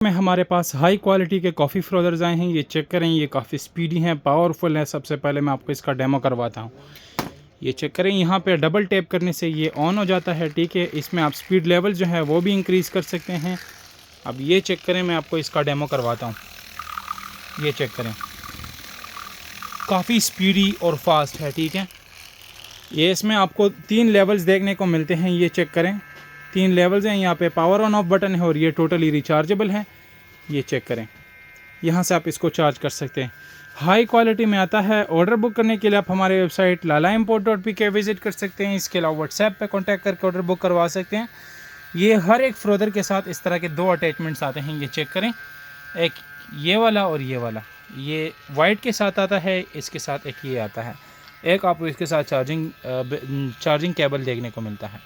में हमारे पास high quality के कॉफ़ी फ्रोज़र्स आए हैं। ये चेक करें, ये काफ़ी स्पीडी हैं, पावरफुल है। सबसे पहले मैं आपको इसका डेमो करवाता हूँ। ये चेक करें, यहाँ पे डबल टैप करने से ये ऑन हो जाता है। ठीक है, इसमें आप स्पीड लेवल जो है वो भी इंक्रीज़ कर सकते हैं। अब ये चेक करें, मैं आपको इसका डेमो करवाता हूँ। ये चेक करें, काफ़ी स्पीडी और फास्ट है। ठीक है, ये इसमें आपको 3 लेवल्स देखने को मिलते हैं। ये चेक करें, 3 लेवल्स हैं। यहाँ पे पावर ऑन ऑफ बटन है और ये टोटली रिचार्जेबल है। ये चेक करें, यहाँ से आप इसको चार्ज कर सकते हैं। हाई क्वालिटी में आता है। ऑर्डर बुक करने के लिए आप हमारे वेबसाइट lala-import.pk विज़िट कर सकते हैं। इसके अलावा व्हाट्सएप पे कांटेक्ट करके ऑर्डर बुक करवा सकते हैं। ये हर एक फ्रोज़र के साथ इस तरह के 2 अटैचमेंट्स आते हैं। ये चेक करें, एक ये वाला और ये वाला। ये वाइट के साथ आता है, इसके साथ एक ये आता है। एक आपको इसके साथ चार्जिंग केबल देखने को मिलता है।